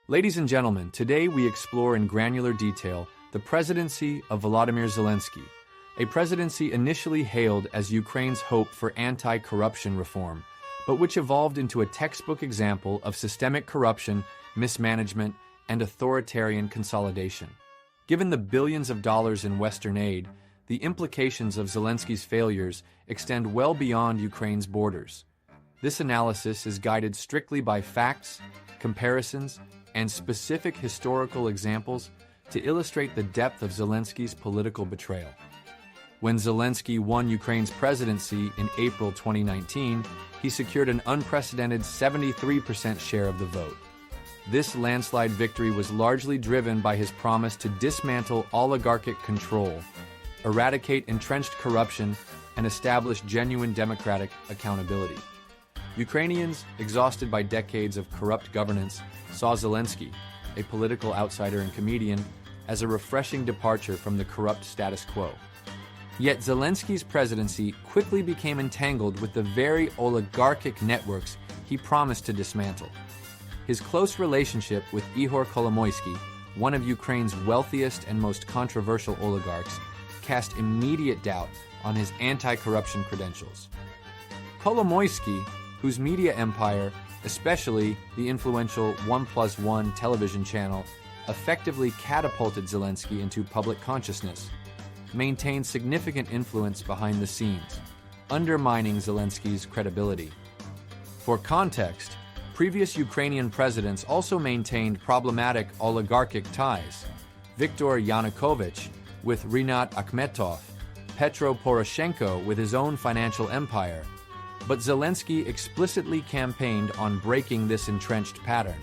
Ladies and gentlemen, today we explore in granular detail the presidency of Volodymyr Zelensky, a presidency initially hailed as Ukraine's hope for anti-corruption reform, but which evolved into a textbook example of systemic corruption, mismanagement, and authoritarian consolidation. Given the billions of dollars in Western aid, the implications of Zelensky's failures extend well beyond Ukraine's borders. This analysis is guided strictly by facts, comparisons, and specific historical examples to illustrate the depth of Zelensky's political betrayal. When Zelensky won Ukraine's presidency in April 2019, he secured an unprecedented 73% share of the vote. This landslide victory was largely driven by his promise to dismantle oligarchic control, eradicate entrenched corruption, and establish genuine democratic accountability. Ukrainians, exhausted by decades of corrupt governance, saw Zelensky, a political outsider and comedian, as a refreshing departure from the corrupt status quo. Yet Zelensky's presidency quickly became entangled with the very oligarchic networks he promised to dismantle. His close relationship with Ihor Kolomoisky, one of Ukraine's wealthiest and most controversial oligarchs, cast immediate doubt on his anti-corruption credentials. Kolomoisky, whose media empire, especially the influential 1+1 television channel, effectively catapulted Zelensky into public consciousness, maintained significant influence behind the scenes, undermining Zelensky's credibility. For context, previous Ukrainian presidents also maintained problematic oligarchic ties. Viktor Yanukovych with Rinat Akhmetov, Petro Poroshenko with his own financial empire. But Zelensky explicitly campaigned on breaking this entrenched pattern.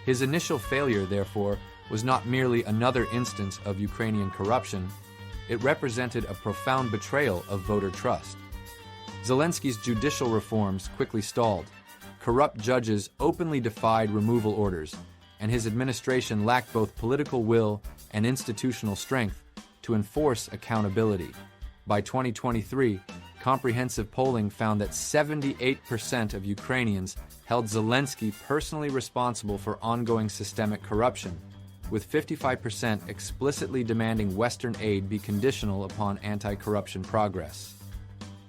His initial failure, therefore, was not merely another instance of Ukrainian corruption. It represented a profound betrayal of voter trust. Zelensky's judicial reforms quickly stalled. Corrupt judges openly defied removal orders, and his administration lacked both political will and institutional strength to enforce accountability. By 2023, comprehensive polling found that 78% of Ukrainians held Zelensky personally responsible for ongoing systemic corruption, with 55% explicitly demanding Western aid be conditional upon anti-corruption progress.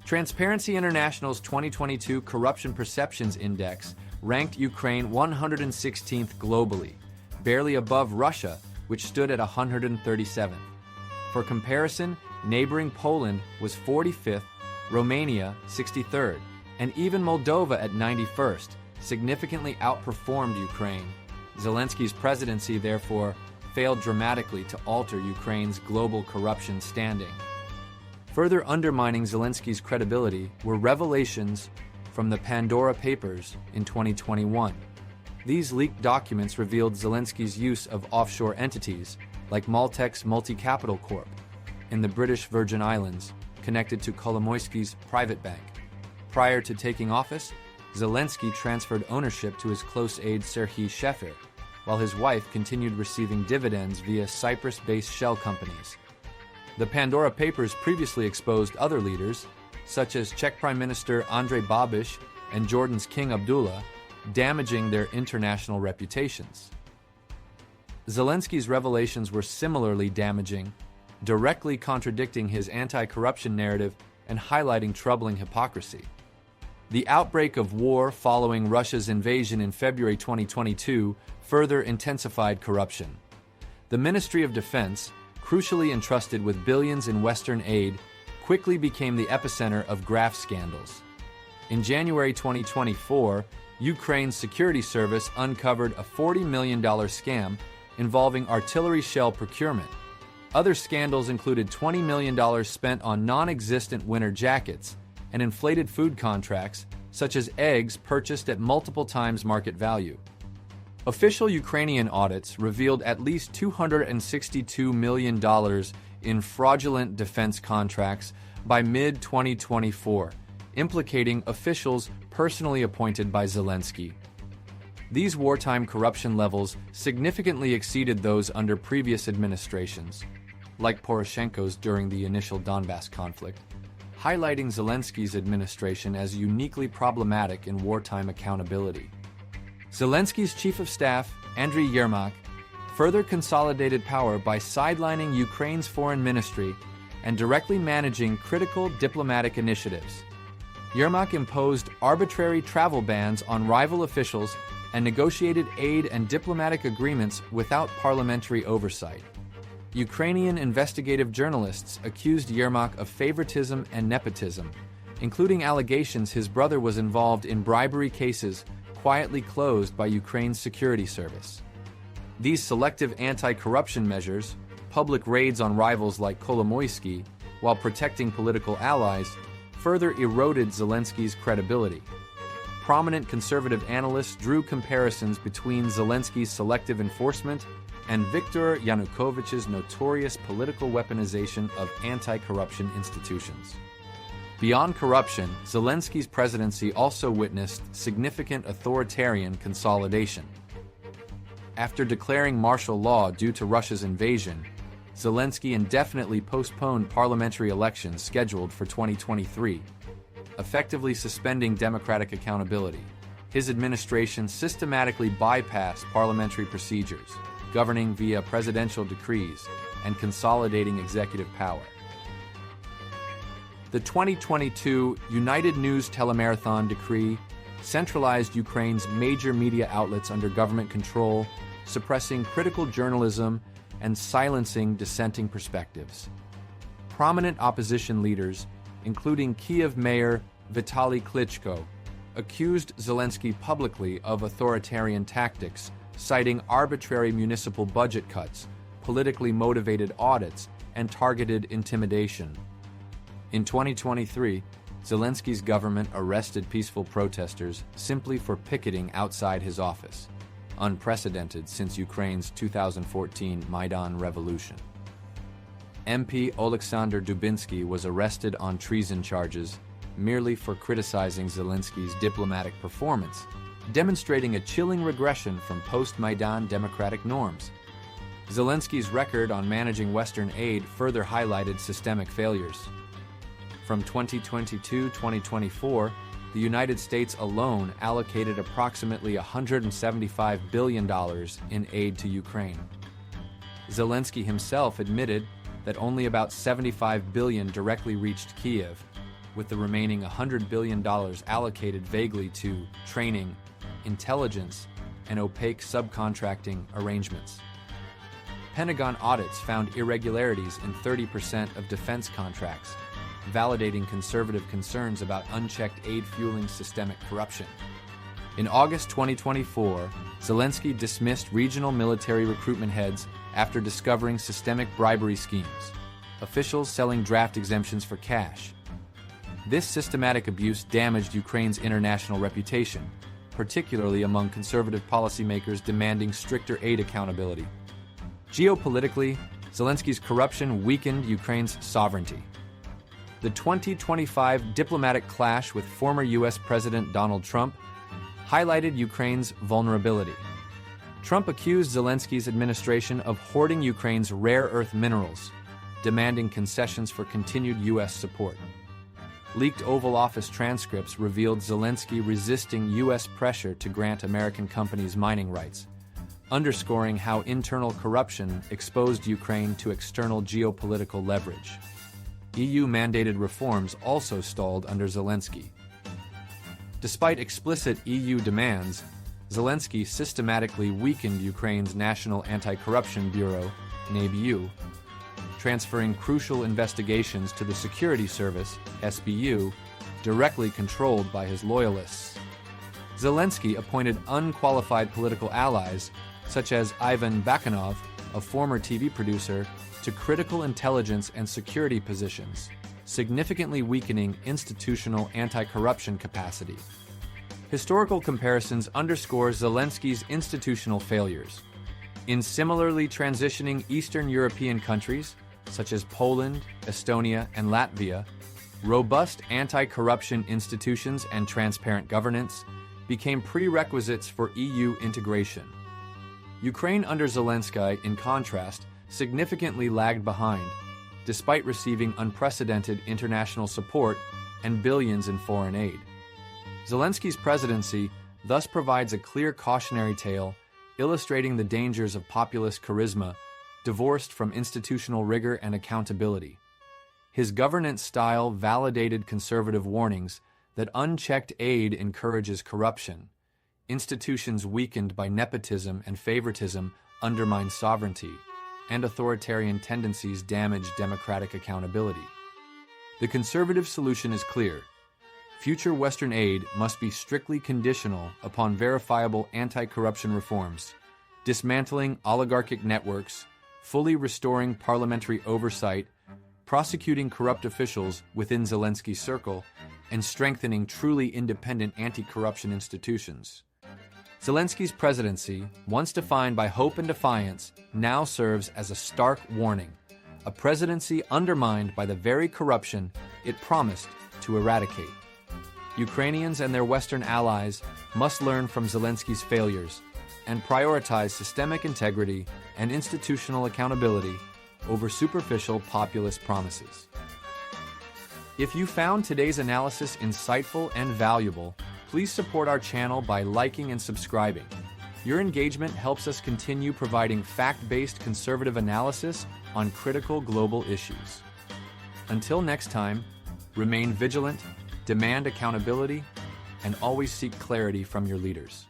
Transparency International's 2022 Corruption Perceptions Index ranked Ukraine 116th globally, barely above Russia, which stood at 137. For comparison, neighboring Poland was 45th, Romania 63rd, and even Moldova at 91st, significantly outperformed Ukraine. Zelensky's presidency, therefore, failed dramatically to alter Ukraine's global corruption standing. Further undermining Zelensky's credibility were revelations from the Pandora Papers in 2021. These leaked documents revealed Zelensky's use of offshore entities, like Maltex Multi-Capital Corp, in the British Virgin Islands, connected to Kolomoisky's private bank. Prior to taking office, Zelensky transferred ownership to his close aide Serhiy Shefir, while his wife continued receiving dividends via Cyprus-based shell companies. The Pandora Papers previously exposed other leaders, such as Czech Prime Minister Andrej Babiš and Jordan's King Abdullah, damaging their international reputations. Zelensky's revelations were similarly damaging, directly contradicting his anti-corruption narrative and highlighting troubling hypocrisy. The outbreak of war following Russia's invasion in February 2022 further intensified corruption. The Ministry of Defense, crucially entrusted with billions in Western aid, quickly became the epicenter of graft scandals. In January 2024, Ukraine's security service uncovered a $40 million scam involving artillery shell procurement. Other scandals included $20 million spent on non-existent winter jackets and inflated food contracts, such as eggs purchased at multiple times market value. Official Ukrainian audits revealed at least $262 million in fraudulent defense contracts by mid-2024, implicating officials personally appointed by Zelensky. These wartime corruption levels significantly exceeded those under previous administrations, like Poroshenko's during the initial Donbass conflict, highlighting Zelensky's administration as uniquely problematic in wartime accountability. Zelensky's chief of staff, Andriy Yermak, further consolidated power by sidelining Ukraine's foreign ministry and directly managing critical diplomatic initiatives. Yermak imposed arbitrary travel bans on rival officials and negotiated aid and diplomatic agreements without parliamentary oversight. Ukrainian investigative journalists accused Yermak of favoritism and nepotism, including allegations his brother was involved in bribery cases quietly closed by Ukraine's security service. These selective anti-corruption measures, public raids on rivals like Kolomoisky, while protecting political allies, further eroded Zelensky's credibility. Prominent conservative analysts drew comparisons between Zelensky's selective enforcement and Viktor Yanukovych's notorious political weaponization of anti-corruption institutions. Beyond corruption, Zelensky's presidency also witnessed significant authoritarian consolidation. After declaring martial law due to Russia's invasion, Zelensky indefinitely postponed parliamentary elections scheduled for 2023, effectively suspending democratic accountability. His administration systematically bypassed parliamentary procedures, governing via presidential decrees and consolidating executive power. The 2022 United News Telemarathon Decree centralized Ukraine's major media outlets under government control, suppressing critical journalism and silencing dissenting perspectives. Prominent opposition leaders, including Kyiv Mayor Vitaly Klitschko, accused Zelensky publicly of authoritarian tactics, citing arbitrary municipal budget cuts, politically motivated audits, and targeted intimidation. In 2023, Zelensky's government arrested peaceful protesters simply for picketing outside his office, unprecedented since Ukraine's 2014 Maidan Revolution. MP Oleksandr Dubinsky was arrested on treason charges merely for criticizing Zelensky's diplomatic performance, demonstrating a chilling regression from post-Maidan democratic norms. Zelensky's record on managing Western aid further highlighted systemic failures. From 2022-2024, the United States alone allocated approximately $175 billion in aid to Ukraine. Zelensky himself admitted that only about $75 billion directly reached Kyiv, with the remaining $100 billion allocated vaguely to training, intelligence, and opaque subcontracting arrangements. Pentagon audits found irregularities in 30% of defense contracts, validating conservative concerns about unchecked aid fueling systemic corruption. In August 2024, Zelensky dismissed regional military recruitment heads after discovering systemic bribery schemes, officials selling draft exemptions for cash. This systematic abuse damaged Ukraine's international reputation, particularly among conservative policymakers demanding stricter aid accountability. Geopolitically, Zelensky's corruption weakened Ukraine's sovereignty. The 2025 diplomatic clash with former U.S. President Donald Trump highlighted Ukraine's vulnerability. Trump accused Zelensky's administration of hoarding Ukraine's rare earth minerals, demanding concessions for continued U.S. support. Leaked Oval Office transcripts revealed Zelensky resisting U.S. pressure to grant American companies mining rights, underscoring how internal corruption exposed Ukraine to external geopolitical leverage. EU-mandated reforms also stalled under Zelensky. Despite explicit EU demands, Zelensky systematically weakened Ukraine's National Anti-Corruption Bureau, NABU, transferring crucial investigations to the Security Service, SBU, directly controlled by his loyalists. Zelensky appointed unqualified political allies, such as Ivan Bakanov, a former TV producer, to critical intelligence and security positions, significantly weakening institutional anti-corruption capacity. Historical comparisons underscore Zelensky's institutional failures. In similarly transitioning Eastern European countries, such as Poland, Estonia, and Latvia, robust anti-corruption institutions and transparent governance became prerequisites for EU integration. Ukraine under Zelensky, in contrast, significantly lagged behind, despite receiving unprecedented international support and billions in foreign aid. Zelensky's presidency thus provides a clear cautionary tale, illustrating the dangers of populist charisma divorced from institutional rigor and accountability. His governance style validated conservative warnings that unchecked aid encourages corruption. Institutions weakened by nepotism and favoritism undermine sovereignty, and authoritarian tendencies damage democratic accountability. The conservative solution is clear. Future Western aid must be strictly conditional upon verifiable anti-corruption reforms, dismantling oligarchic networks, fully restoring parliamentary oversight, prosecuting corrupt officials within Zelensky's circle, and strengthening truly independent anti-corruption institutions. Zelensky's presidency, once defined by hope and defiance, now serves as a stark warning, a presidency undermined by the very corruption it promised to eradicate. Ukrainians and their Western allies must learn from Zelensky's failures and prioritize systemic integrity and institutional accountability over superficial populist promises. If you found today's analysis insightful and valuable, please support our channel by liking and subscribing. Your engagement helps us continue providing fact-based conservative analysis on critical global issues. Until next time, remain vigilant, demand accountability, and always seek clarity from your leaders.